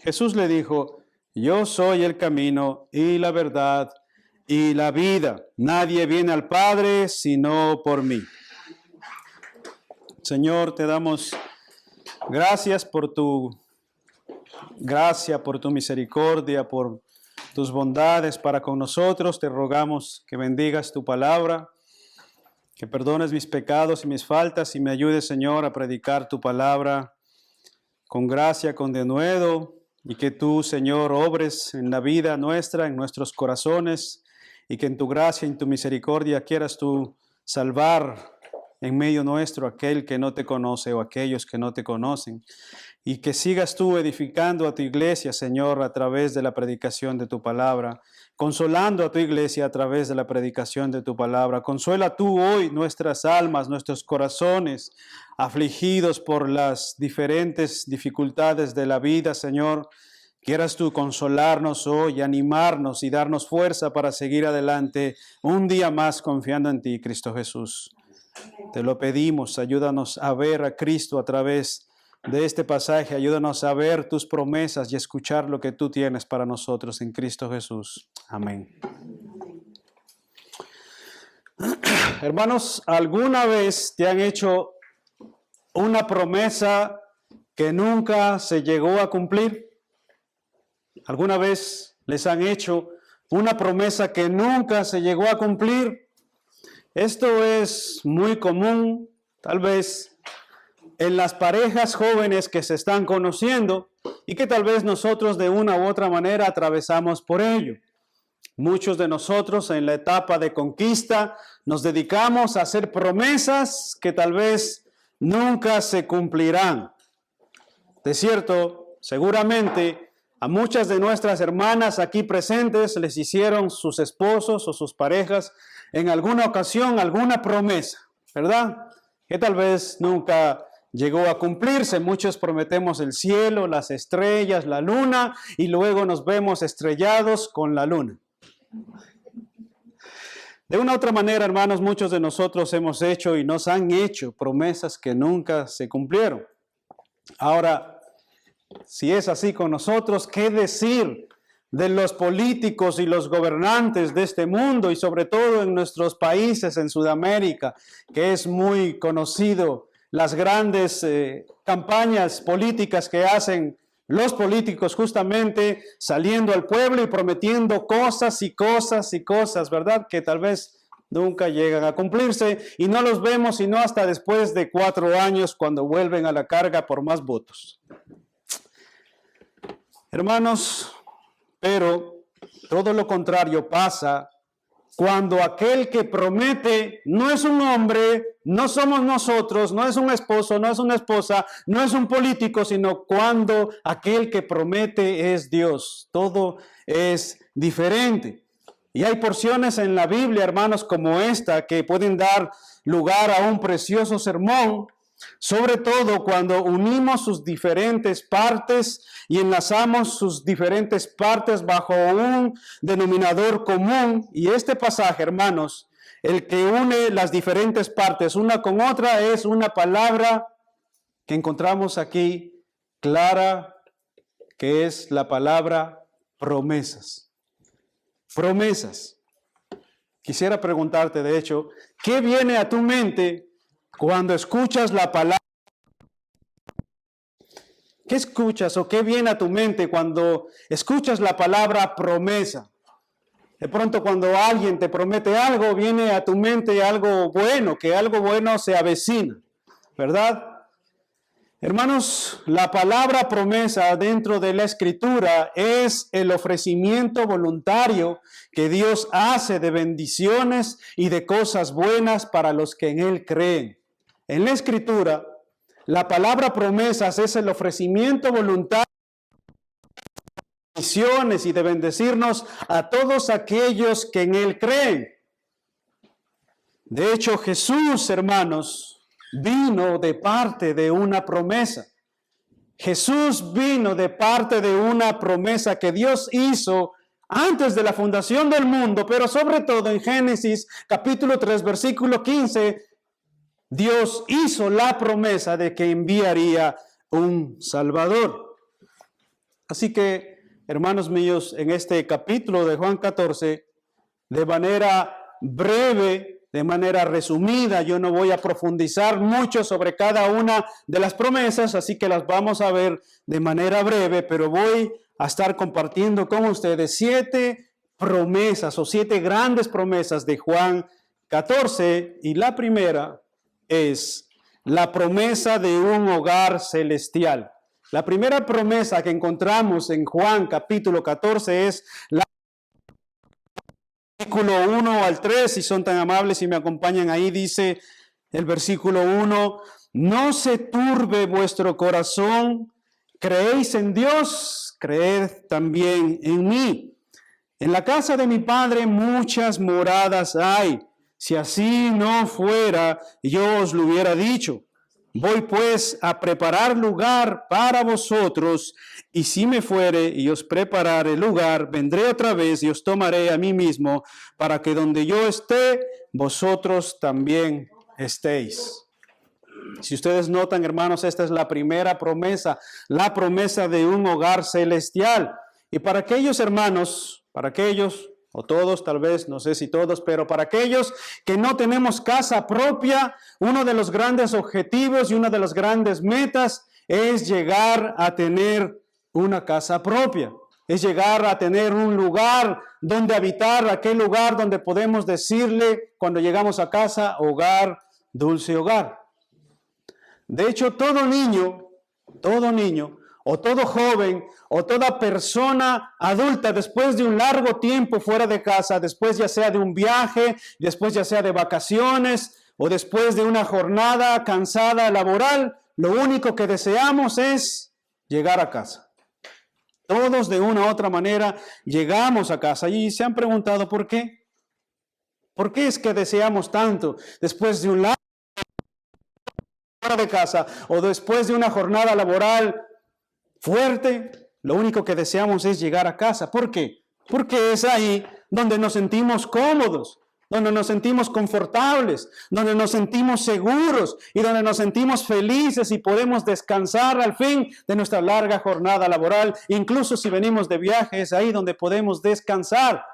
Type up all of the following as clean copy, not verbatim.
Jesús le dijo, yo soy el camino y la verdad y la vida. Nadie viene al Padre sino por mí. Señor, te damos gracias por tu gracia, por tu misericordia, por tus bondades para con nosotros. Te rogamos que bendigas tu palabra, que perdones mis pecados y mis faltas y me ayudes, Señor, a predicar tu palabra con gracia, con denuedo. Y que tú, Señor, obres en la vida nuestra, en nuestros corazones, y que en tu gracia y en tu misericordia quieras tú salvar en medio nuestro aquel que no te conoce o aquellos que no te conocen. Y que sigas tú edificando a tu iglesia, Señor, a través de la predicación de tu palabra, consolando a tu iglesia a través de la predicación de tu palabra. Consuela tú hoy nuestras almas, nuestros corazones, afligidos por las diferentes dificultades de la vida, Señor. Quieras tú consolarnos hoy, animarnos y darnos fuerza para seguir adelante un día más confiando en ti, Cristo Jesús. Te lo pedimos, ayúdanos a ver a Cristo a través de este pasaje, ayúdanos a ver tus promesas y escuchar lo que tú tienes para nosotros en Cristo Jesús. Amén. Hermanos, ¿alguna vez te han hecho una promesa que nunca se llegó a cumplir? ¿Alguna vez les han hecho una promesa que nunca se llegó a cumplir? Esto es muy común, tal vez, en las parejas jóvenes que se están conociendo y que tal vez nosotros de una u otra manera atravesamos por ello. Muchos de nosotros en la etapa de conquista nos dedicamos a hacer promesas que tal vez nunca se cumplirán. De cierto, seguramente a muchas de nuestras hermanas aquí presentes les hicieron sus esposos o sus parejas en alguna ocasión alguna promesa, ¿verdad? Que tal vez nunca llegó a cumplirse. Muchos prometemos el cielo, las estrellas, la luna y luego nos vemos estrellados con la luna. De una u otra manera, hermanos, muchos de nosotros hemos hecho y nos han hecho promesas que nunca se cumplieron. Ahora, si es así con nosotros, ¿qué decir de los políticos y los gobernantes de este mundo y sobre todo en nuestros países en Sudamérica, que es muy conocido las grandes campañas políticas que hacen los políticos justamente saliendo al pueblo y prometiendo cosas y cosas y cosas, ¿verdad? Que tal vez nunca llegan a cumplirse y no los vemos sino hasta después de 4 años cuando vuelven a la carga por más votos. Hermanos, pero todo lo contrario pasa cuando aquel que promete no es un hombre, no somos nosotros, no es un esposo, no es una esposa, no es un político, sino cuando aquel que promete es Dios. Todo es diferente. Y hay porciones en la Biblia, hermanos, como esta, que pueden dar lugar a un precioso sermón, sobre todo cuando unimos sus diferentes partes y enlazamos sus diferentes partes bajo un denominador común. Y este pasaje, hermanos, el que une las diferentes partes una con otra es una palabra que encontramos aquí clara, que es la palabra promesas. Promesas. Quisiera preguntarte, de hecho, ¿qué viene a tu mente cuando escuchas la palabra? ¿Qué escuchas o qué viene a tu mente cuando escuchas la palabra promesa? De pronto cuando alguien te promete algo, viene a tu mente algo bueno, que algo bueno se avecina, ¿verdad? Hermanos, la palabra promesa dentro de la Escritura es el ofrecimiento voluntario que Dios hace de bendiciones y de cosas buenas para los que en Él creen. En la Escritura, la palabra promesas es el ofrecimiento voluntario bendiciones y de bendecirnos a todos aquellos que en Él creen. De hecho, Jesús, hermanos, vino de parte de una promesa. Jesús vino de parte de una promesa que Dios hizo antes de la fundación del mundo, pero sobre todo en Génesis capítulo 3, versículo 15, Dios hizo la promesa de que enviaría un Salvador. Así que, hermanos míos, en este capítulo de Juan 14, de manera breve, de manera resumida, yo no voy a profundizar mucho sobre cada una de las promesas, así que las vamos a ver de manera breve, pero voy a estar compartiendo con ustedes 7 promesas o 7 grandes promesas de Juan 14, y la primera es la promesa de un hogar celestial. La primera promesa que encontramos en Juan capítulo 14 es la versículo 1 al 3, si son tan amables y me acompañan ahí, dice el versículo 1, no se turbe vuestro corazón, creéis en Dios, creed también en mí. En la casa de mi Padre muchas moradas hay. Si así no fuera, yo os lo hubiera dicho. Voy pues a preparar lugar para vosotros, y si me fuere y os preparare lugar, vendré otra vez y os tomaré a mí mismo, para que donde yo esté, vosotros también estéis. Si ustedes notan, hermanos, esta es la primera promesa, la promesa de un hogar celestial. Y para aquellos hermanos, para aquellos, o todos tal vez, no sé si todos, pero para aquellos que no tenemos casa propia, uno de los grandes objetivos y una de las grandes metas es llegar a tener una casa propia. Es llegar a tener un lugar donde habitar, aquel lugar donde podemos decirle cuando llegamos a casa, hogar, dulce hogar. De hecho, todo niño, o todo joven, o toda persona adulta, después de un largo tiempo fuera de casa, después ya sea de un viaje, después ya sea de vacaciones, o después de una jornada cansada laboral, lo único que deseamos es llegar a casa. Todos de una u otra manera llegamos a casa y se han preguntado ¿por qué? ¿Por qué es que deseamos tanto después de un largo de casa o después de una jornada laboral fuerte? Lo único que deseamos es llegar a casa. ¿Por qué? Porque es ahí donde nos sentimos cómodos, donde nos sentimos confortables, donde nos sentimos seguros y donde nos sentimos felices y podemos descansar al fin de nuestra larga jornada laboral. Incluso si venimos de viaje, es ahí donde podemos descansar.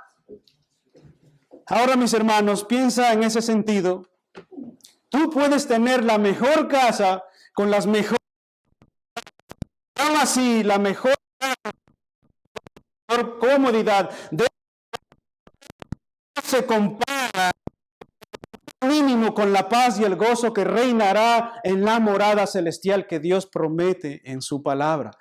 Ahora, mis hermanos, piensa en ese sentido. Tú puedes tener la mejor casa con las mejores, aún así, la mejor comodidad de se compara mínimo con la paz y el gozo que reinará en la morada celestial que Dios promete en su palabra.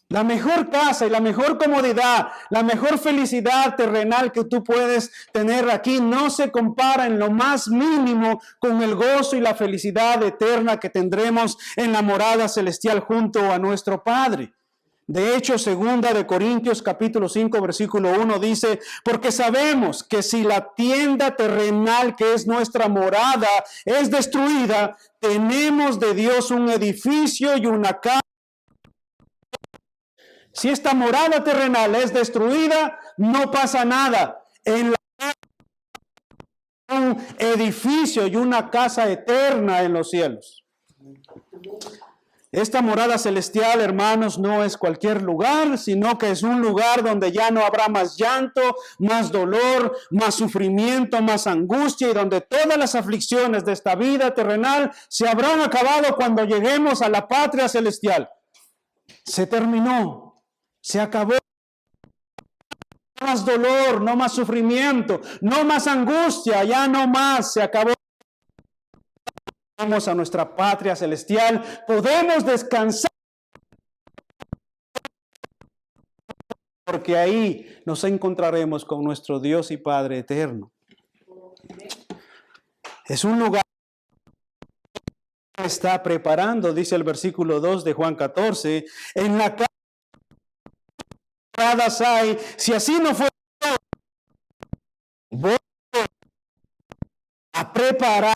La mejor casa y la mejor comodidad, la mejor felicidad terrenal que tú puedes tener aquí no se compara en lo más mínimo con el gozo y la felicidad eterna que tendremos en la morada celestial junto a nuestro Padre. De hecho, 2 Corintios capítulo 5, versículo 1 dice, porque sabemos que si la tienda terrenal que es nuestra morada es destruida, tenemos de Dios un edificio y una casa. Si esta morada terrenal es destruida, no pasa nada. En un edificio y una casa eterna en los cielos. Esta morada celestial, hermanos, no es cualquier lugar, sino que es un lugar donde ya no habrá más llanto, más dolor, más sufrimiento, más angustia, y donde todas las aflicciones de esta vida terrenal se habrán acabado cuando lleguemos a la patria celestial. Se terminó, se acabó. No más dolor, no más sufrimiento, no más angustia, ya no más, se acabó. Vamos a nuestra patria celestial, podemos descansar porque ahí nos encontraremos con nuestro Dios y Padre eterno. Es un lugar que está preparando, dice el versículo 2 de Juan 14, en la casa moradas hay? Si así no fuera, voy a preparar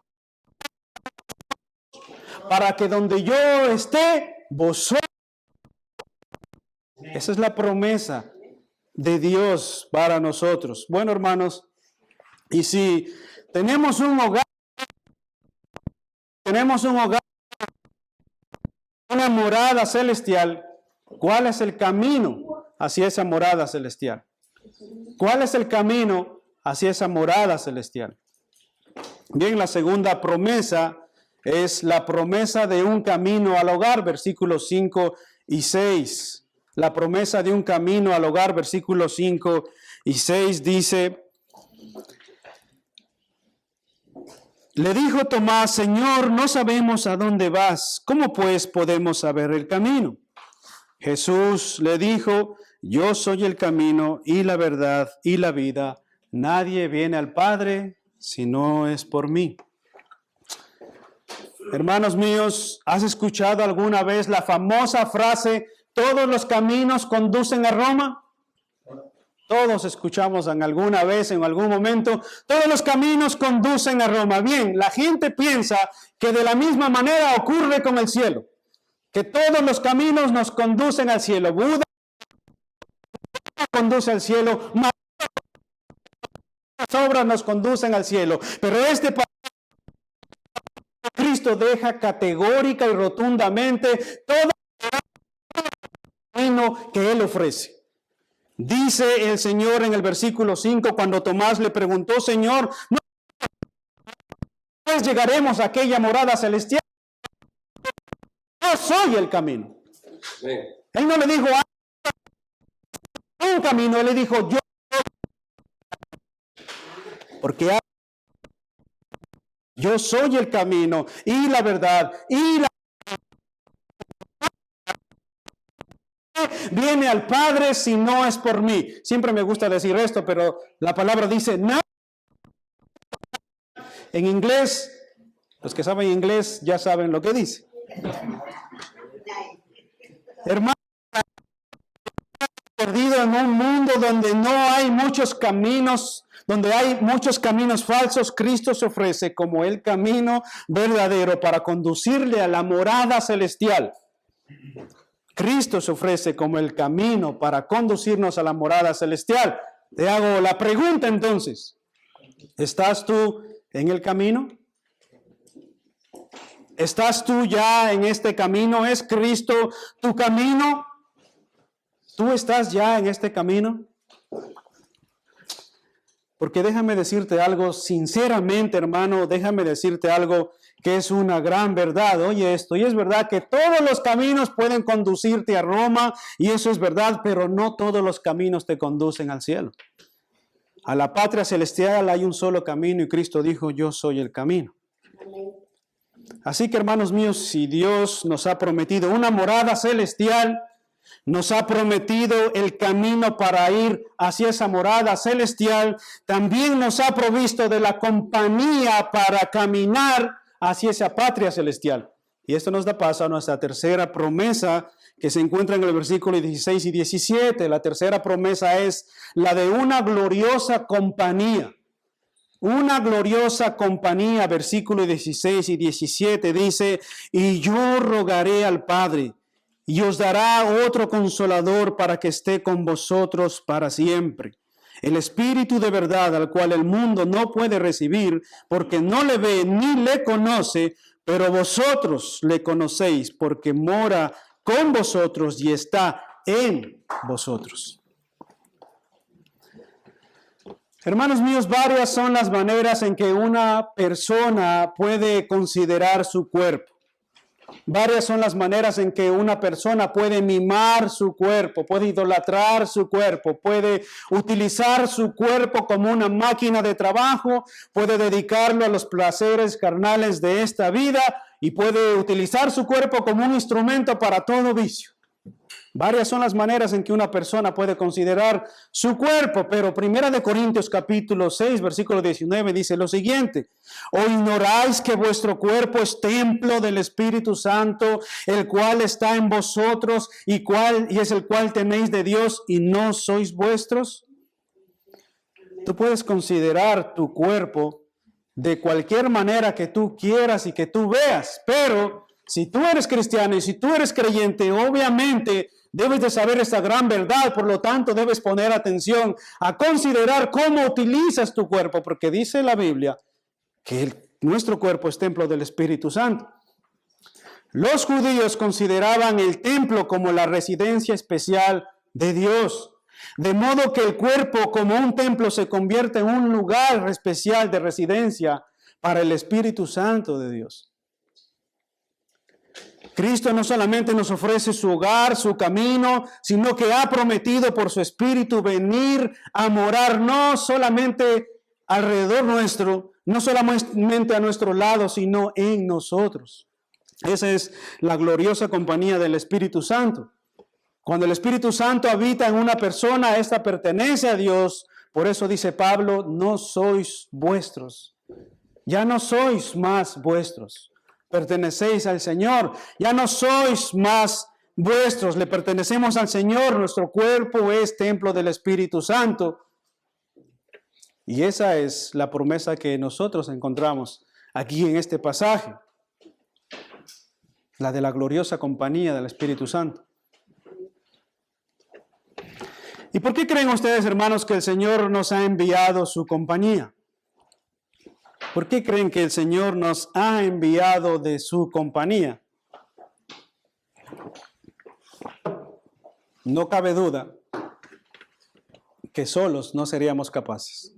para que donde yo esté, vosotros. Esa es la promesa de Dios para nosotros. Bueno, hermanos, y si tenemos un hogar, una morada celestial, ¿cuál es el camino hacia esa morada celestial? ¿Cuál es el camino hacia esa morada celestial? Bien, la segunda promesa es la promesa de un camino al hogar, versículos 5 y 6. La promesa de un camino al hogar, versículos 5 y 6 dice: le dijo Tomás, Señor, no sabemos a dónde vas, ¿cómo pues podemos saber el camino? Jesús le dijo, yo soy el camino y la verdad y la vida. Nadie viene al Padre si no es por mí. Hermanos míos, ¿has escuchado alguna vez la famosa frase, todos los caminos conducen a Roma? Todos escuchamos en alguna vez, en algún momento, todos los caminos conducen a Roma. Bien, la gente piensa que de la misma manera ocurre con el cielo, que todos los caminos nos conducen al cielo. Buda conduce al cielo, las obras nos conducen al cielo, pero Cristo deja categórica y rotundamente todo el camino que Él ofrece. Dice el Señor en el versículo 5, cuando Tomás le preguntó, Señor, ¿no llegaremos a aquella morada celestial? Yo soy el camino. Él no le dijo, un camino, Él le dijo, yo. Porque yo soy el camino y la verdad y la viene al Padre si no es por mí. Siempre me gusta decir esto, pero la palabra dice nada. En inglés, los que saben inglés ya saben lo que dice. Hermano, perdido en un mundo donde no hay muchos caminos, donde hay muchos caminos falsos, Cristo se ofrece como el camino verdadero para conducirle a la morada celestial. Cristo se ofrece como el camino para conducirnos a la morada celestial. Te hago la pregunta entonces, ¿estás tú en el camino? ¿Estás tú ya en este camino? ¿Es Cristo tu camino? ¿Tú estás ya en este camino? Porque déjame decirte algo, sinceramente, hermano, déjame decirte algo que es una gran verdad. Oye esto, y es verdad que todos los caminos pueden conducirte a Roma, y eso es verdad, pero no todos los caminos te conducen al cielo. A la patria celestial hay un solo camino, y Cristo dijo, yo soy el camino. Así que, hermanos míos, si Dios nos ha prometido una morada celestial, nos ha prometido el camino para ir hacia esa morada celestial, también nos ha provisto de la compañía para caminar hacia esa patria celestial. Y esto nos da paso a nuestra tercera promesa que se encuentra en el versículo 16 y 17. La tercera promesa es la de una gloriosa compañía. Una gloriosa compañía, versículo 16 y 17 dice, y yo rogaré al Padre, y os dará otro consolador para que esté con vosotros para siempre. El Espíritu de verdad, al cual el mundo no puede recibir, porque no le ve ni le conoce, pero vosotros le conocéis, porque mora con vosotros y está en vosotros. Hermanos míos, varias son las maneras en que una persona puede considerar su cuerpo. Varias son las maneras en que una persona puede mimar su cuerpo, puede idolatrar su cuerpo, puede utilizar su cuerpo como una máquina de trabajo, puede dedicarlo a los placeres carnales de esta vida y puede utilizar su cuerpo como un instrumento para todo vicio. Varias son las maneras en que una persona puede considerar su cuerpo, pero 1 Corintios capítulo 6, versículo 19 dice lo siguiente: ¿O ignoráis que vuestro cuerpo es templo del Espíritu Santo, el cual está en vosotros y es el cual tenéis de Dios y no sois vuestros? Tú puedes considerar tu cuerpo de cualquier manera que tú quieras y que tú veas, pero si tú eres cristiano y si tú eres creyente, obviamente debes de saber esta gran verdad, por lo tanto debes poner atención a considerar cómo utilizas tu cuerpo, porque dice la Biblia que nuestro cuerpo es templo del Espíritu Santo. Los judíos consideraban el templo como la residencia especial de Dios, de modo que el cuerpo como un templo se convierte en un lugar especial de residencia para el Espíritu Santo de Dios. Cristo no solamente nos ofrece su hogar, su camino, sino que ha prometido por su Espíritu venir a morar no solamente alrededor nuestro, no solamente a nuestro lado, sino en nosotros. Esa es la gloriosa compañía del Espíritu Santo. Cuando el Espíritu Santo habita en una persona, esta pertenece a Dios. Por eso dice Pablo, no sois vuestros. Ya no sois más vuestros. Pertenecéis al Señor. Ya no sois más vuestros. Le pertenecemos al Señor. Nuestro cuerpo es templo del Espíritu Santo. Y esa es la promesa que nosotros encontramos aquí en este pasaje. La de la gloriosa compañía del Espíritu Santo. ¿Y por qué creen ustedes, hermanos, que el Señor nos ha enviado su compañía? ¿Por qué creen que el Señor nos ha enviado de su compañía? No cabe duda que solos no seríamos capaces.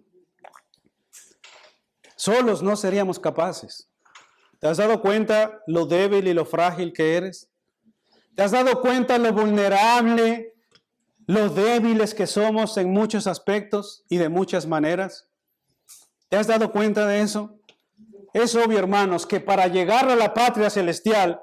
Solos no seríamos capaces. ¿Te has dado cuenta lo débil y lo frágil que eres? ¿Te has dado cuenta lo vulnerable, lo débiles que somos en muchos aspectos y de muchas maneras? ¿Te has dado cuenta de eso? Es obvio, hermanos, que para llegar a la patria celestial,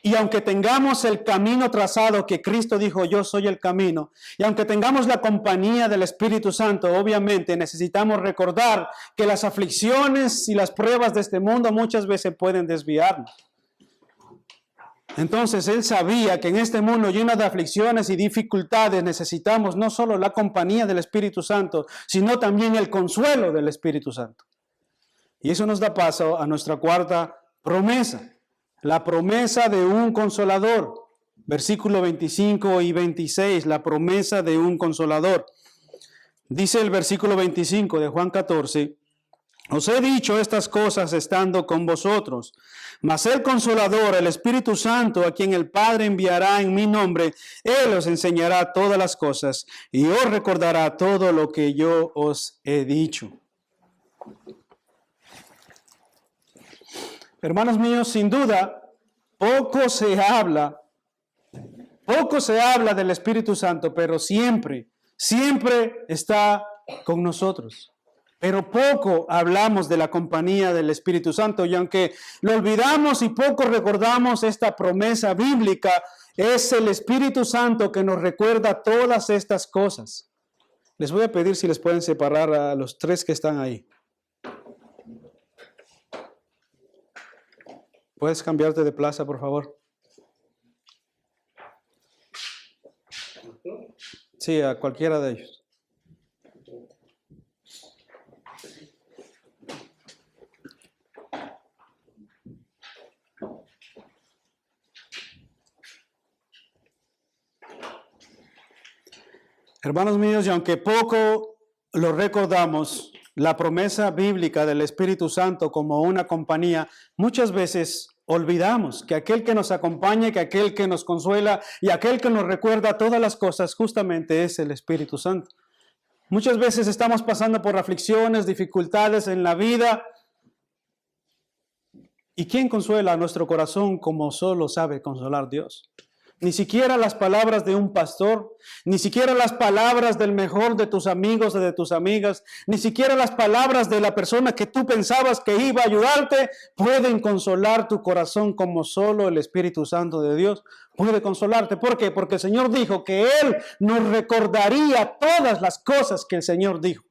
y aunque tengamos el camino trazado que Cristo dijo, yo soy el camino, y aunque tengamos la compañía del Espíritu Santo, obviamente necesitamos recordar que las aflicciones y las pruebas de este mundo muchas veces pueden desviarnos. Entonces él sabía que en este mundo lleno de aflicciones y dificultades necesitamos no solo la compañía del Espíritu Santo, sino también el consuelo del Espíritu Santo. Y eso nos da paso a nuestra cuarta promesa, la promesa de un consolador. Versículo 25 y 26, la promesa de un consolador. Dice el versículo 25 de Juan 14, os he dicho estas cosas estando con vosotros, mas el Consolador, el Espíritu Santo, a quien el Padre enviará en mi nombre, Él os enseñará todas las cosas y os recordará todo lo que yo os he dicho. Hermanos míos, sin duda, poco se habla del Espíritu Santo, pero siempre está con nosotros. Pero poco hablamos de la compañía del Espíritu Santo, y aunque lo olvidamos y poco recordamos esta promesa bíblica, es el Espíritu Santo que nos recuerda todas estas cosas. Les voy a pedir si les pueden separar a los tres que están ahí. ¿Puedes cambiarte de plaza, por favor? Sí, a cualquiera de ellos. Hermanos míos, y aunque poco lo recordamos, la promesa bíblica del Espíritu Santo como una compañía, muchas veces olvidamos que aquel que nos acompaña, que aquel que nos consuela y aquel que nos recuerda todas las cosas justamente es el Espíritu Santo. Muchas veces estamos pasando por aflicciones, dificultades en la vida. ¿Y quién consuela a nuestro corazón como solo sabe consolar Dios? ni siquiera las palabras de un pastor, ni siquiera las palabras del mejor de tus amigos o de tus amigas, ni siquiera las palabras de la persona que tú pensabas que iba a ayudarte, pueden consolar tu corazón como solo el Espíritu Santo de Dios puede consolarte. ¿Por qué? Porque el Señor dijo que Él nos recordaría todas las cosas que el Señor dijo.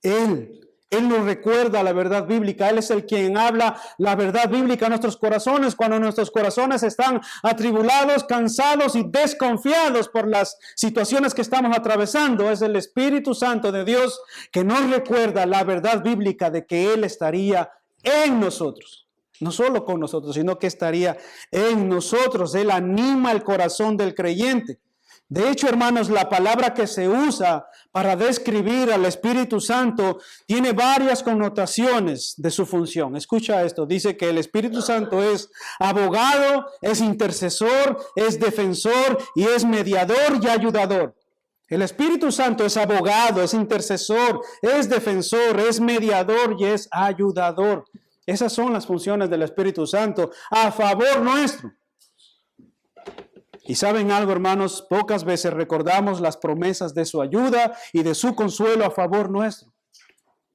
Él nos recuerda la verdad bíblica. Él es el quien habla la verdad bíblica a nuestros corazones cuando nuestros corazones están atribulados, cansados y desconfiados por las situaciones que estamos atravesando. Es el Espíritu Santo de Dios que nos recuerda la verdad bíblica de que Él estaría en nosotros. No solo con nosotros, sino que estaría en nosotros. Él anima el corazón del creyente. De hecho, hermanos, la palabra que se usa para describir al Espíritu Santo tiene varias connotaciones de su función. Escucha esto, dice que el Espíritu Santo es abogado, es intercesor, es defensor y es mediador y ayudador. El Espíritu Santo es abogado, es intercesor, es defensor, es mediador y es ayudador. Esas son las funciones del Espíritu Santo a favor nuestro. Y saben algo, hermanos, pocas veces recordamos las promesas de su ayuda y de su consuelo a favor nuestro.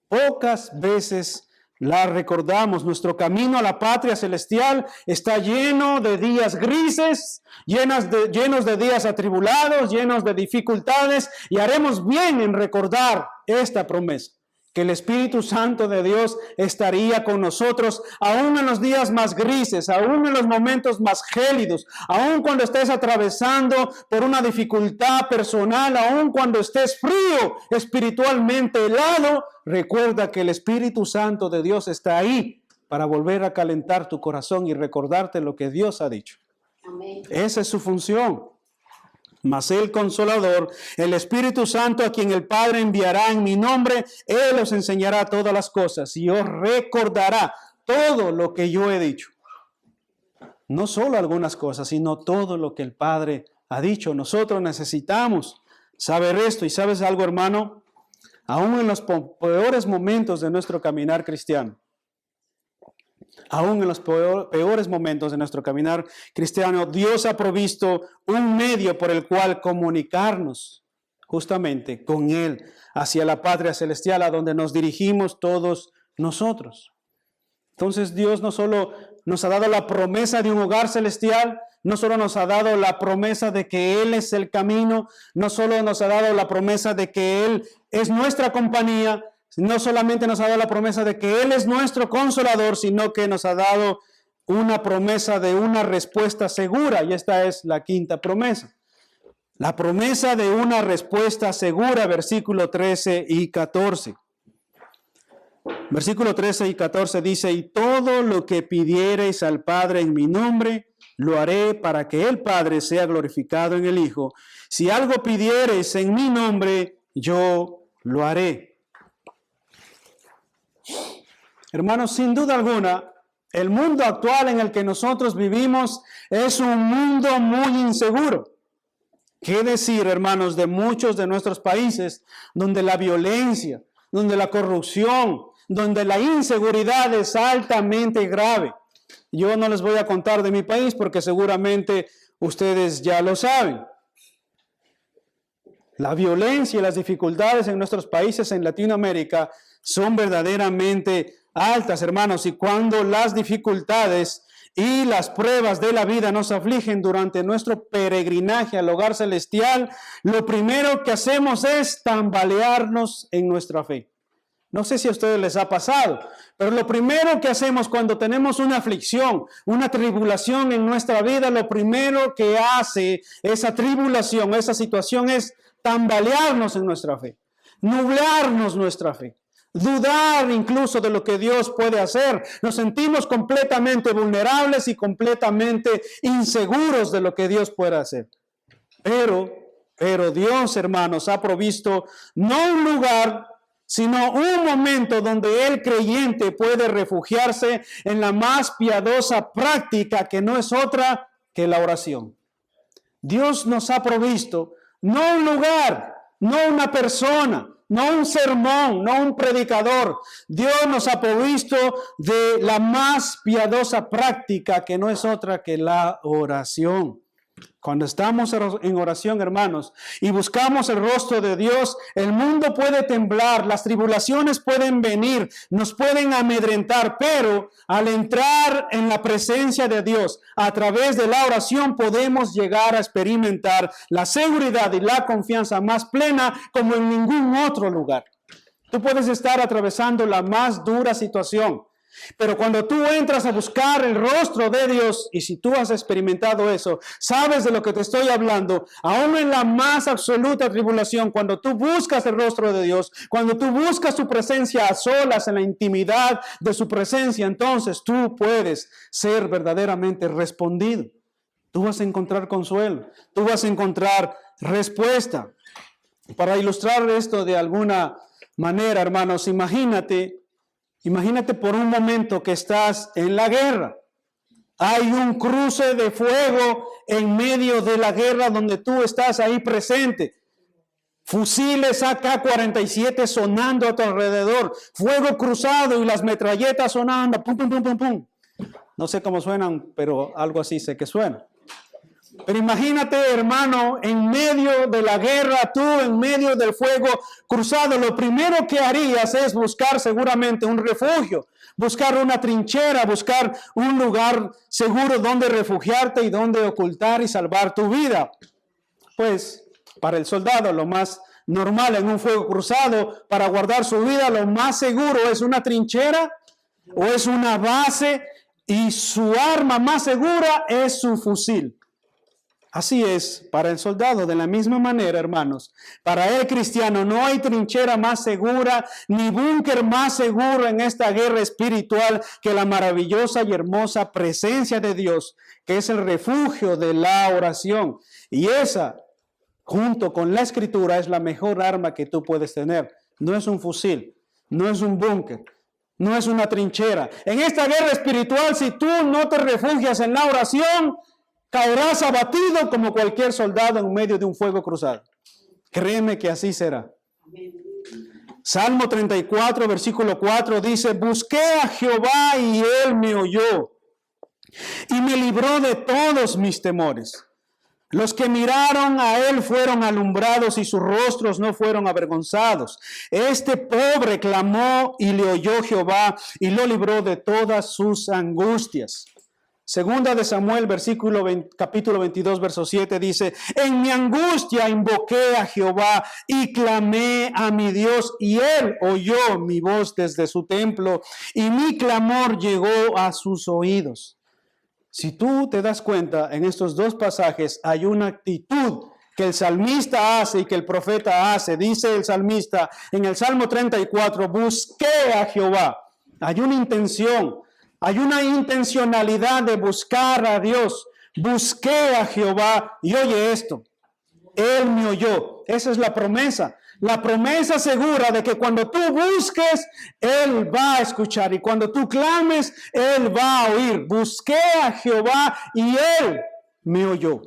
Pocas veces las recordamos. Nuestro camino a la patria celestial está lleno de días grises, llenos de días atribulados, llenos de dificultades, y haremos bien en recordar esta promesa. Que el Espíritu Santo de Dios estaría con nosotros, aún en los días más grises, aún en los momentos más gélidos, aún cuando estés atravesando por una dificultad personal, aún cuando estés frío, espiritualmente helado, recuerda que el Espíritu Santo de Dios está ahí para volver a calentar tu corazón y recordarte lo que Dios ha dicho. Amén. Esa es su función. Mas el Consolador, el Espíritu Santo, a quien el Padre enviará en mi nombre, Él os enseñará todas las cosas y os recordará todo lo que yo he dicho. No solo algunas cosas, sino todo lo que el Padre ha dicho. Nosotros necesitamos saber esto. ¿Y sabes algo, hermano? Aún en los peores momentos de nuestro caminar cristiano, aún en los peores momentos de nuestro caminar cristiano, Dios ha provisto un medio por el cual comunicarnos justamente con Él hacia la patria celestial, a donde nos dirigimos todos nosotros. Entonces Dios no solo nos ha dado la promesa de un hogar celestial, no solo nos ha dado la promesa de que Él es el camino, no solo nos ha dado la promesa de que Él es nuestra compañía, no solamente nos ha dado la promesa de que Él es nuestro consolador, sino que nos ha dado una promesa de una respuesta segura. Y esta es la quinta promesa. La promesa de una respuesta segura, versículo 13 y 14. Versículo 13 y 14 dice, y todo lo que pidiereis al Padre en mi nombre, lo haré para que el Padre sea glorificado en el Hijo. Si algo pidiereis en mi nombre, yo lo haré. Hermanos, sin duda alguna, el mundo actual en el que nosotros vivimos es un mundo muy inseguro. ¿Qué decir, hermanos, de muchos de nuestros países donde la violencia, donde la corrupción, donde la inseguridad es altamente grave? Yo no les voy a contar de mi país porque seguramente ustedes ya lo saben. La violencia y las dificultades en nuestros países en Latinoamérica son verdaderamente altas, hermanos, y cuando las dificultades y las pruebas de la vida nos afligen durante nuestro peregrinaje al hogar celestial, lo primero que hacemos es tambalearnos en nuestra fe. No sé si a ustedes les ha pasado, pero lo primero que hacemos cuando tenemos una aflicción, una tribulación en nuestra vida, lo primero que hace esa tribulación, esa situación es tambalearnos en nuestra fe, nublarnos nuestra fe. Dudar incluso de lo que Dios puede hacer. Nos sentimos completamente vulnerables y completamente inseguros de lo que Dios puede hacer. Pero Dios, hermanos, ha provisto no un lugar, sino un momento donde el creyente puede refugiarse en la más piadosa práctica, que no es otra que la oración. Dios nos ha provisto no un lugar, no una persona, no un sermón, no un predicador. Dios nos ha provisto de la más piadosa práctica, que no es otra que la oración. Cuando estamos en oración, hermanos, y buscamos el rostro de Dios, el mundo puede temblar, las tribulaciones pueden venir, nos pueden amedrentar, pero al entrar en la presencia de Dios, a través de la oración podemos llegar a experimentar la seguridad y la confianza más plena como en ningún otro lugar. Tú puedes estar atravesando la más dura situación, pero cuando tú entras a buscar el rostro de Dios, y si tú has experimentado eso, sabes de lo que te estoy hablando, aún en la más absoluta tribulación, cuando tú buscas el rostro de Dios, cuando tú buscas su presencia a solas en la intimidad de su presencia, entonces tú puedes ser verdaderamente respondido. Tú vas a encontrar consuelo, tú vas a encontrar respuesta. Para ilustrar esto de alguna manera, hermanos, imagínate por un momento que estás en la guerra. Hay un cruce de fuego en medio de la guerra donde tú estás ahí presente. Fusiles AK-47 sonando a tu alrededor. Fuego cruzado y las metralletas sonando. Pum, pum, pum, pum, pum. No sé cómo suenan, pero algo así sé que suena. Pero imagínate, hermano, en medio de la guerra, tú en medio del fuego cruzado, lo primero que harías es buscar seguramente un refugio, buscar una trinchera, buscar un lugar seguro donde refugiarte y donde ocultar y salvar tu vida. Pues para el soldado lo más normal en un fuego cruzado, para guardar su vida, lo más seguro es una trinchera o es una base, y su arma más segura es su fusil. Así es para el soldado, de la misma manera, hermanos. Para el cristiano no hay trinchera más segura, ni búnker más seguro en esta guerra espiritual que la maravillosa y hermosa presencia de Dios, que es el refugio de la oración. Y esa, junto con la escritura, es la mejor arma que tú puedes tener. No es un fusil, no es un búnker, no es una trinchera. En esta guerra espiritual, si tú no te refugias en la oración, caerás abatido como cualquier soldado en medio de un fuego cruzado. Créeme que así será. Salmo 34, versículo 4 dice: busqué a Jehová y él me oyó y me libró de todos mis temores. Los que miraron a él fueron alumbrados y sus rostros no fueron avergonzados. Este pobre clamó y le oyó Jehová y lo libró de todas sus angustias. Segunda de Samuel, capítulo 22, verso 7 dice: en mi angustia invoqué a Jehová y clamé a mi Dios, y él oyó mi voz desde su templo, y mi clamor llegó a sus oídos. Si tú te das cuenta, en estos dos pasajes hay una actitud que el salmista hace y que el profeta hace. Dice el salmista en el Salmo 34, busqué a Jehová. Hay una intención. Hay una intencionalidad de buscar a Dios. Busqué a Jehová y oye esto. Él me oyó. Esa es la promesa. La promesa segura de que cuando tú busques, Él va a escuchar. Y cuando tú clames, Él va a oír. Busqué a Jehová y Él me oyó.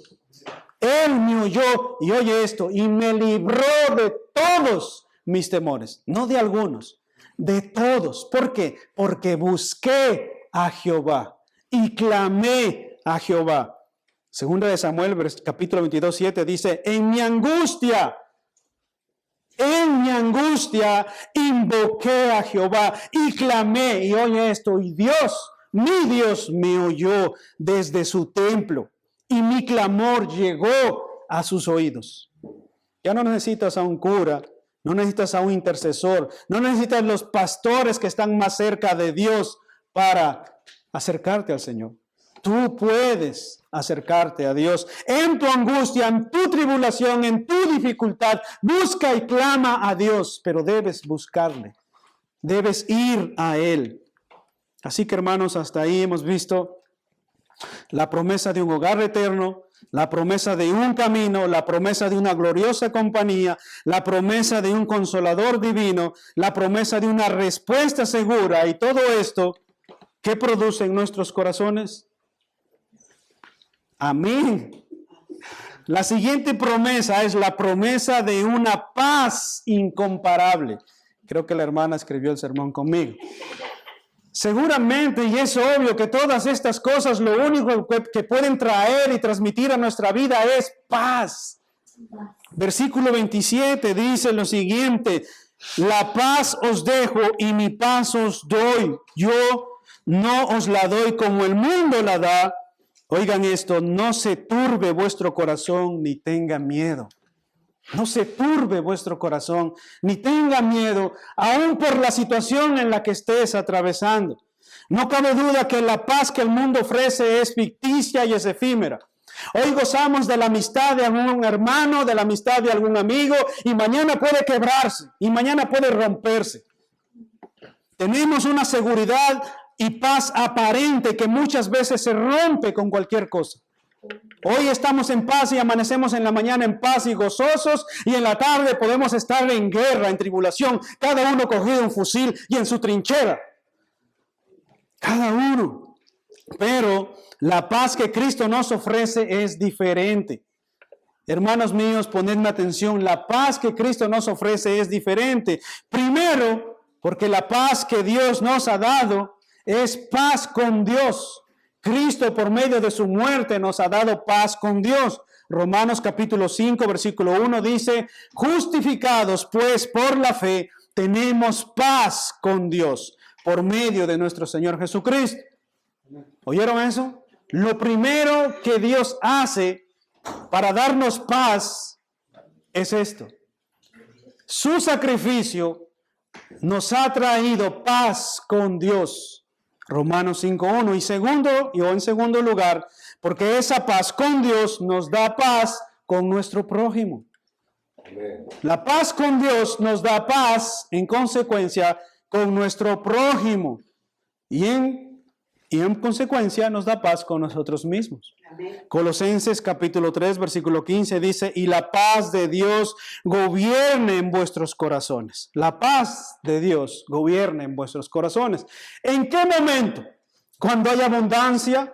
Él me oyó y oye esto. Y me libró de todos mis temores. No de algunos, de todos. ¿Por qué? Porque busqué a Jehová y clamé a Jehová. Segunda de Samuel, capítulo 22, 7 dice: en mi angustia invoqué a Jehová y clamé, y oye esto, y Dios, mi Dios me oyó desde su templo y mi clamor llegó a sus oídos. Ya no necesitas a un cura, no necesitas a un intercesor, no necesitas los pastores que están más cerca de Dios para acercarte al Señor. Tú puedes acercarte a Dios en tu angustia, en tu tribulación, en tu dificultad. Busca y clama a Dios, pero debes buscarle. Debes ir a Él. Así que, hermanos, hasta ahí hemos visto la promesa de un hogar eterno, la promesa de un camino, la promesa de una gloriosa compañía, la promesa de un consolador divino, la promesa de una respuesta segura, y todo esto, ¿qué produce en nuestros corazones? Amén. La siguiente promesa es la promesa de una paz incomparable. Creo que la hermana escribió el sermón conmigo. Seguramente, y es obvio que todas estas cosas lo único que pueden traer y transmitir a nuestra vida es paz. Versículo 27 dice lo siguiente: la paz os dejo y mi paz os doy. Yo no os la doy como el mundo la da. Oigan esto: no se turbe vuestro corazón ni tenga miedo. No se turbe vuestro corazón, ni tenga miedo, aún por la situación en la que estés atravesando. No cabe duda que la paz que el mundo ofrece es ficticia y es efímera. Hoy gozamos de la amistad de algún hermano, de la amistad de algún amigo, y mañana puede quebrarse, y mañana puede romperse. Tenemos una seguridad y paz aparente que muchas veces se rompe con cualquier cosa. Hoy estamos en paz y amanecemos en la mañana en paz y gozosos, y en la tarde podemos estar en guerra, en tribulación, cada uno cogido un fusil y en su trinchera. Cada uno. Pero la paz que Cristo nos ofrece es diferente. Hermanos míos, ponedme atención, la paz que Cristo nos ofrece es diferente. Primero, porque la paz que Dios nos ha dado es paz con Dios. Cristo, por medio de su muerte, nos ha dado paz con Dios. Romanos capítulo 5, versículo 1 dice: justificados pues por la fe, tenemos paz con Dios por medio de nuestro Señor Jesucristo. ¿Oyeron eso? Lo primero que Dios hace para darnos paz es esto. Su sacrificio nos ha traído paz con Dios. Romanos 5:1. En segundo lugar, porque esa paz con Dios nos da paz con nuestro prójimo. La paz con Dios nos da paz, en consecuencia, con nuestro prójimo. Y en consecuencia nos da paz con nosotros mismos. Amén. Colosenses capítulo 3, versículo 15 dice: y la paz de Dios gobierne en vuestros corazones. La paz de Dios gobierne en vuestros corazones. ¿En qué momento? Cuando hay abundancia,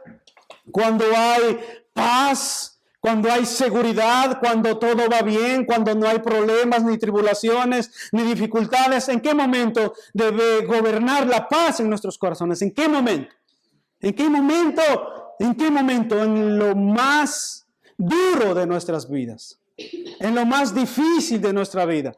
cuando hay paz, cuando hay seguridad, cuando todo va bien, cuando no hay problemas, ni tribulaciones, ni dificultades. ¿En qué momento debe gobernar la paz en nuestros corazones? ¿En qué momento? ¿En qué momento? ¿En qué momento? En lo más duro de nuestras vidas, en lo más difícil de nuestra vida.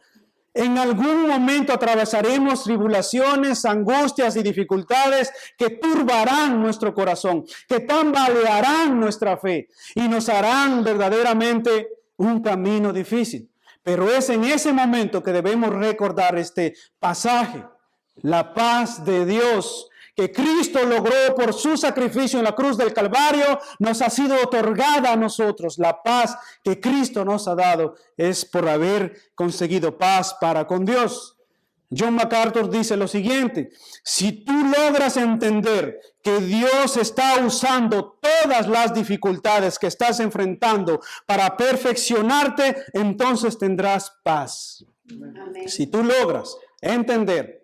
En algún momento atravesaremos tribulaciones, angustias y dificultades que turbarán nuestro corazón, que tambalearán nuestra fe y nos harán verdaderamente un camino difícil. Pero es en ese momento que debemos recordar este pasaje: la paz de Dios que Cristo logró por su sacrificio en la cruz del Calvario, nos ha sido otorgada a nosotros. La paz que Cristo nos ha dado es por haber conseguido paz para con Dios. John MacArthur dice lo siguiente: si tú logras entender que Dios está usando todas las dificultades que estás enfrentando para perfeccionarte, entonces tendrás paz. Amén. Si tú logras entender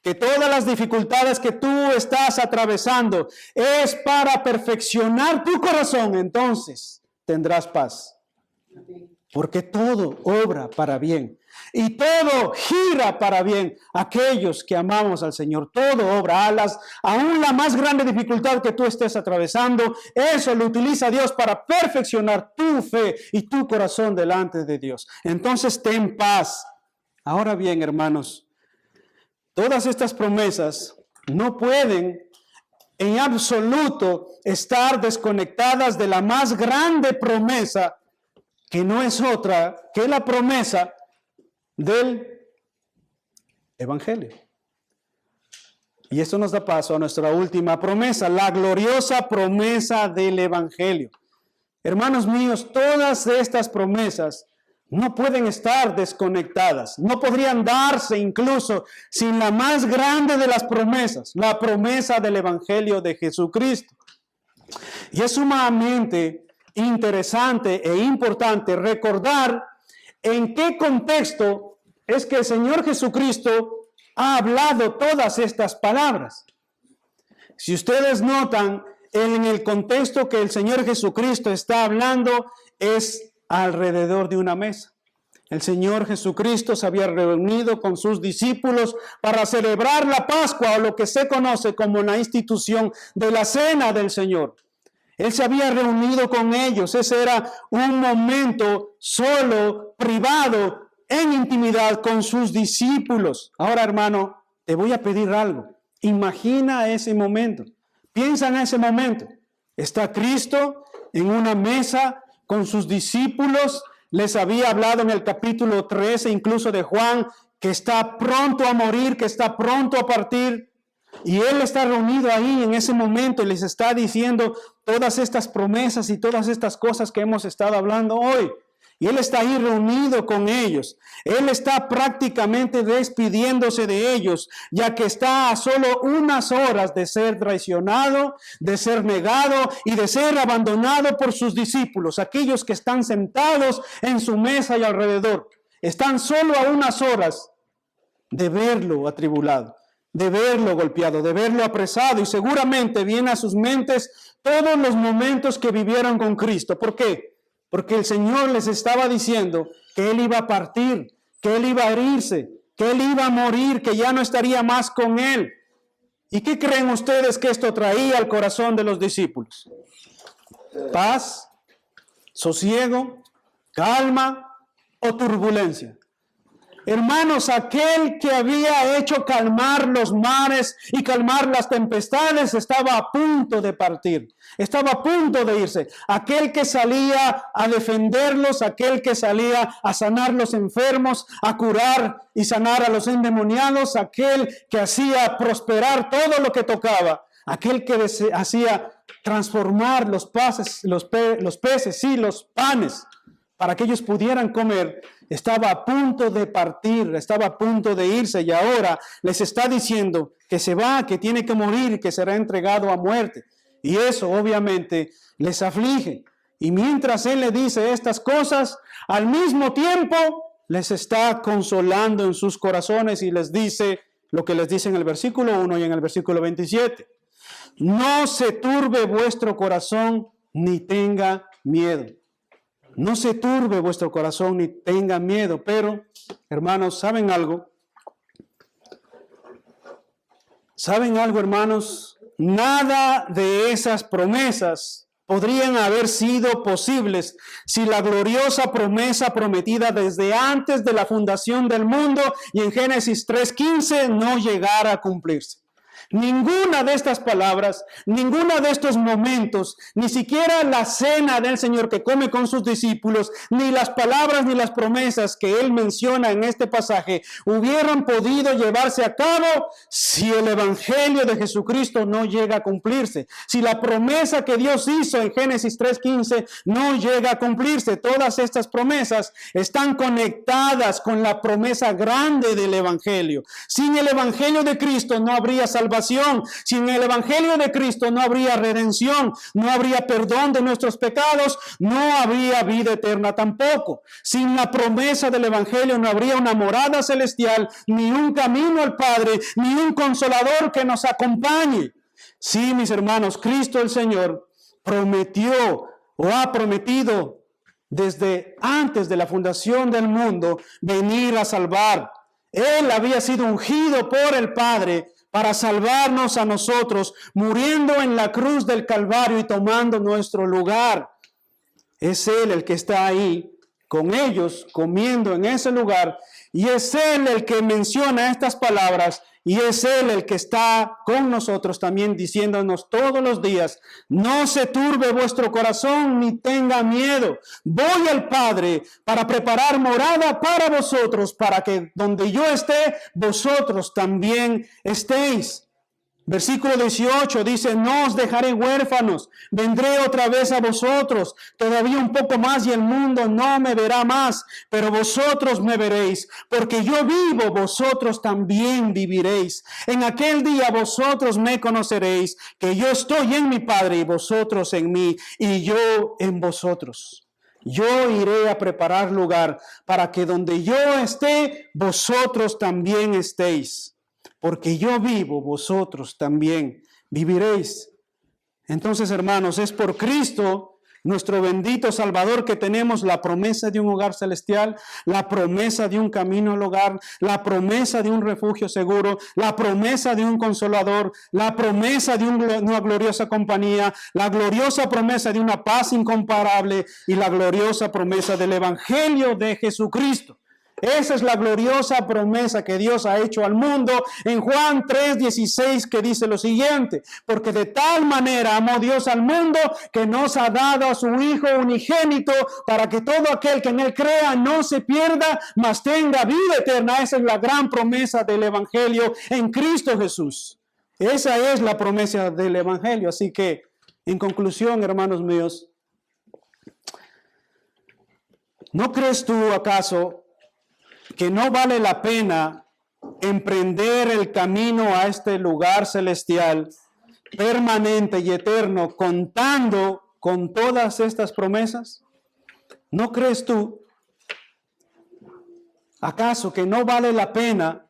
que todas las dificultades que tú estás atravesando es para perfeccionar tu corazón, entonces tendrás paz. Porque todo obra para bien y todo gira para bien aquellos que amamos al Señor. Todo obra, aún la más grande dificultad que tú estés atravesando, eso lo utiliza Dios para perfeccionar tu fe y tu corazón delante de Dios. Entonces ten paz. Ahora bien, hermanos, todas estas promesas no pueden en absoluto estar desconectadas de la más grande promesa, que no es otra que la promesa del Evangelio. Y esto nos da paso a nuestra última promesa, la gloriosa promesa del Evangelio. Hermanos míos, todas estas promesas no pueden estar desconectadas, no podrían darse incluso sin la más grande de las promesas, la promesa del Evangelio de Jesucristo. Y es sumamente interesante e importante recordar en qué contexto es que el Señor Jesucristo ha hablado todas estas palabras. Si ustedes notan, en el contexto que el Señor Jesucristo está hablando es alrededor de una mesa. el Señor Jesucristo se había reunido con sus discípulos para celebrar la Pascua, o lo que se conoce como la institución de la Cena del Señor. Él se había reunido con ellos. Ese era un momento solo, privado, en intimidad con sus discípulos. Ahora, hermano, te voy a pedir algo. Imagina ese momento. Piensa en ese momento. Está Cristo en una mesa con sus discípulos. Les había hablado en el capítulo 13, incluso de Juan, que está pronto a morir, que está pronto a partir. Y Él está reunido ahí en ese momento y les está diciendo todas estas promesas y todas estas cosas que hemos estado hablando hoy. Y Él está ahí reunido con ellos. Él está prácticamente despidiéndose de ellos, ya que está a solo unas horas de ser traicionado, de ser negado y de ser abandonado por sus discípulos, aquellos que están sentados en su mesa y alrededor. Están solo a unas horas de verlo atribulado, de verlo golpeado, de verlo apresado, y seguramente viene a sus mentes todos los momentos que vivieron con Cristo. ¿Por qué? Porque el Señor les estaba diciendo que Él iba a partir, que Él iba a herirse, que Él iba a morir, que ya no estaría más con Él. ¿Y qué creen ustedes que esto traía al corazón de los discípulos? ¿Paz, sosiego, calma o turbulencia? Hermanos, aquel que había hecho calmar los mares y calmar las tempestades estaba a punto de partir, estaba a punto de irse. Aquel que salía a defenderlos, aquel que salía a sanar los enfermos, a curar y sanar a los endemoniados, aquel que hacía prosperar todo lo que tocaba, aquel que hacía transformar los peces y los panes para que ellos pudieran comer, estaba a punto de partir, estaba a punto de irse, y ahora les está diciendo que se va, que tiene que morir, que será entregado a muerte. Y eso obviamente les aflige. Y mientras Él le dice estas cosas, al mismo tiempo les está consolando en sus corazones y les dice lo que les dice en el versículo 1 y en el versículo 27. No se turbe vuestro corazón ni tenga miedo. No se turbe vuestro corazón ni tenga miedo. Pero, hermanos, ¿saben algo? ¿Saben algo, hermanos? Nada de esas promesas podrían haber sido posibles si la gloriosa promesa prometida desde antes de la fundación del mundo y en Génesis 3:15 no llegara a cumplirse. Ninguna de estas palabras, ninguno de estos momentos, ni siquiera la cena del Señor que come con sus discípulos, ni las palabras ni las promesas que Él menciona en este pasaje hubieran podido llevarse a cabo si el Evangelio de Jesucristo no llega a cumplirse. Si la promesa que Dios hizo en Génesis 3:15 no llega a cumplirse. Todas estas promesas están conectadas con la promesa grande del Evangelio. Sin el Evangelio de Cristo no habría salvación. Sin el Evangelio de Cristo no habría redención, no habría perdón de nuestros pecados, no habría vida eterna tampoco. Sin la promesa del Evangelio no habría una morada celestial, ni un camino al Padre, ni un consolador que nos acompañe. Sí, mis hermanos, Cristo el Señor prometió o ha prometido desde antes de la fundación del mundo venir a salvar. Él había sido ungido por el Padre para salvarnos a nosotros, muriendo en la cruz del Calvario y tomando nuestro lugar. Es Él el que está ahí con ellos, comiendo en ese lugar, y es Él el que menciona estas palabras, y es Él el que está con nosotros también diciéndonos todos los días: no se turbe vuestro corazón ni tenga miedo. Voy al Padre para preparar morada para vosotros, para que donde yo esté, vosotros también estéis. Versículo 18 dice: no os dejaré huérfanos, vendré otra vez a vosotros, todavía un poco más y el mundo no me verá más, pero vosotros me veréis, porque yo vivo, vosotros también viviréis. En aquel día vosotros me conoceréis, que yo estoy en mi Padre y vosotros en mí, y yo en vosotros. Yo iré a preparar lugar para que donde yo esté, vosotros también estéis. Porque yo vivo, vosotros también viviréis. Entonces, hermanos, es por Cristo nuestro bendito Salvador, que tenemos la promesa de un hogar celestial, la promesa de un camino al hogar, la promesa de un refugio seguro, la promesa de un consolador, la promesa de una gloriosa compañía, la gloriosa promesa de una paz incomparable y la gloriosa promesa del Evangelio de Jesucristo. Esa es la gloriosa promesa que Dios ha hecho al mundo en Juan 3:16, que dice lo siguiente: porque de tal manera amó Dios al mundo que nos ha dado a su Hijo unigénito, para que todo aquel que en él crea no se pierda, mas tenga vida eterna. Esa es la gran promesa del Evangelio en Cristo Jesús. Esa es la promesa del Evangelio. Así que, en conclusión, hermanos míos, ¿no crees tú acaso que no vale la pena emprender el camino a este lugar celestial, permanente y eterno, contando con todas estas promesas? ¿No crees tú acaso que no vale la pena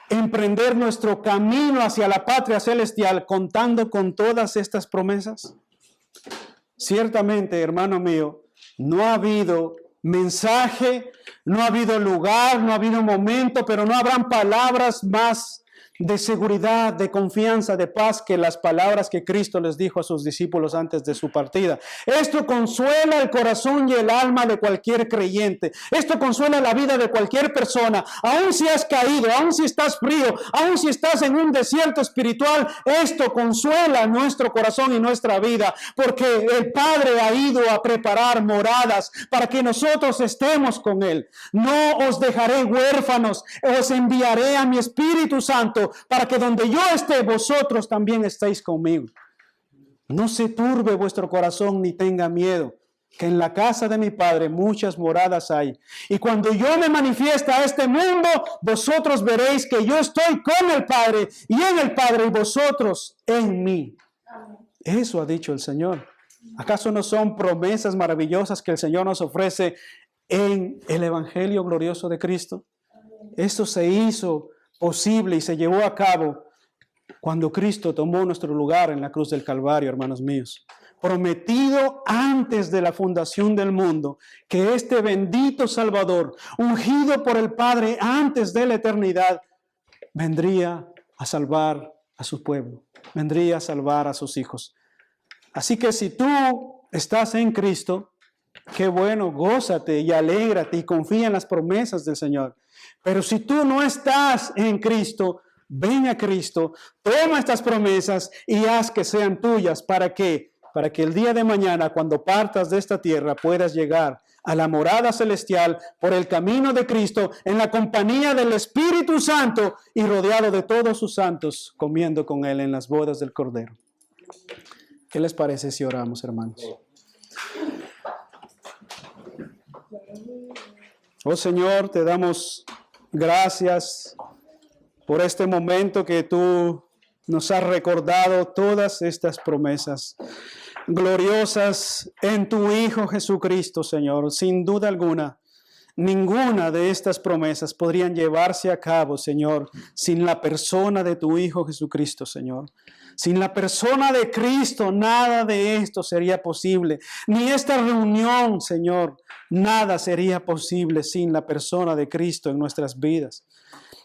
emprender nuestro camino hacia la patria celestial contando con todas estas promesas? Ciertamente, hermano mío, no ha habido mensaje, no ha habido lugar, no ha habido momento, pero no habrán palabras más de seguridad, de confianza, de paz que las palabras que Cristo les dijo a sus discípulos antes de su partida. Esto consuela el corazón y el alma de cualquier creyente. Esto consuela la vida de cualquier persona. Aun si has caído, aun si estás frío, aun si estás en un desierto espiritual, esto consuela nuestro corazón y nuestra vida, porque el Padre ha ido a preparar moradas para que nosotros estemos con Él. No os dejaré huérfanos, os enviaré a mi Espíritu Santo, para que donde yo esté, vosotros también estéis conmigo. No se turbe vuestro corazón ni tenga miedo, que en la casa de mi Padre muchas moradas hay. Y cuando yo me manifieste a este mundo, vosotros veréis que yo estoy con el Padre y en el Padre y vosotros en mí. Eso ha dicho el Señor. ¿Acaso no son promesas maravillosas que el Señor nos ofrece en el Evangelio glorioso de Cristo? Esto se hizo posible y se llevó a cabo cuando Cristo tomó nuestro lugar en la cruz del Calvario, hermanos míos. Prometido antes de la fundación del mundo, que este bendito Salvador, ungido por el Padre antes de la eternidad, vendría a salvar a su pueblo, vendría a salvar a sus hijos. Así que si tú estás en Cristo, qué bueno, gózate y alégrate y confía en las promesas del Señor. Pero si tú no estás en Cristo, ven a Cristo, toma estas promesas y haz que sean tuyas. ¿Para qué? Para que el día de mañana, cuando partas de esta tierra, puedas llegar a la morada celestial por el camino de Cristo, en la compañía del Espíritu Santo y rodeado de todos sus santos, comiendo con Él en las bodas del Cordero. ¿Qué les parece si oramos, hermanos? Oh Señor, te damos gracias por este momento que tú nos has recordado todas estas promesas gloriosas en tu Hijo Jesucristo, Señor. Sin duda alguna, ninguna de estas promesas podrían llevarse a cabo, Señor, sin la persona de tu Hijo Jesucristo, Señor. Sin la persona de Cristo, nada de esto sería posible. Ni esta reunión, Señor, nada sería posible sin la persona de Cristo en nuestras vidas.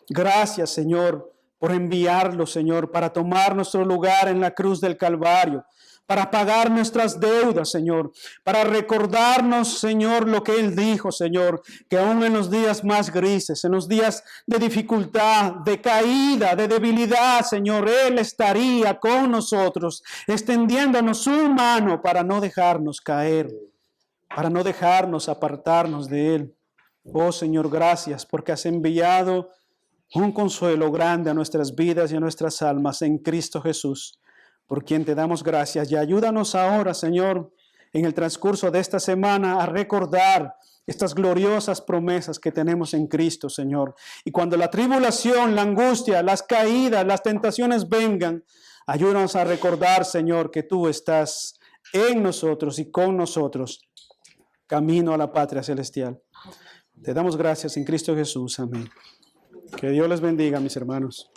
Gracias, Señor, por enviarlo, Señor, para tomar nuestro lugar en la cruz del Calvario, para pagar nuestras deudas, Señor, para recordarnos, Señor, lo que Él dijo, Señor, que aún en los días más grises, en los días de dificultad, de caída, de debilidad, Señor, Él estaría con nosotros, extendiéndonos su mano para no dejarnos caer, para no dejarnos apartarnos de Él. Oh, Señor, gracias porque has enviado un consuelo grande a nuestras vidas y a nuestras almas en Cristo Jesús, por quien te damos gracias. Y ayúdanos ahora, Señor, en el transcurso de esta semana a recordar estas gloriosas promesas que tenemos en Cristo, Señor. Y cuando la tribulación, la angustia, las caídas, las tentaciones vengan, ayúdanos a recordar, Señor, que tú estás en nosotros y con nosotros, camino a la patria celestial. Te damos gracias en Cristo Jesús. Amén. Que Dios les bendiga, mis hermanos.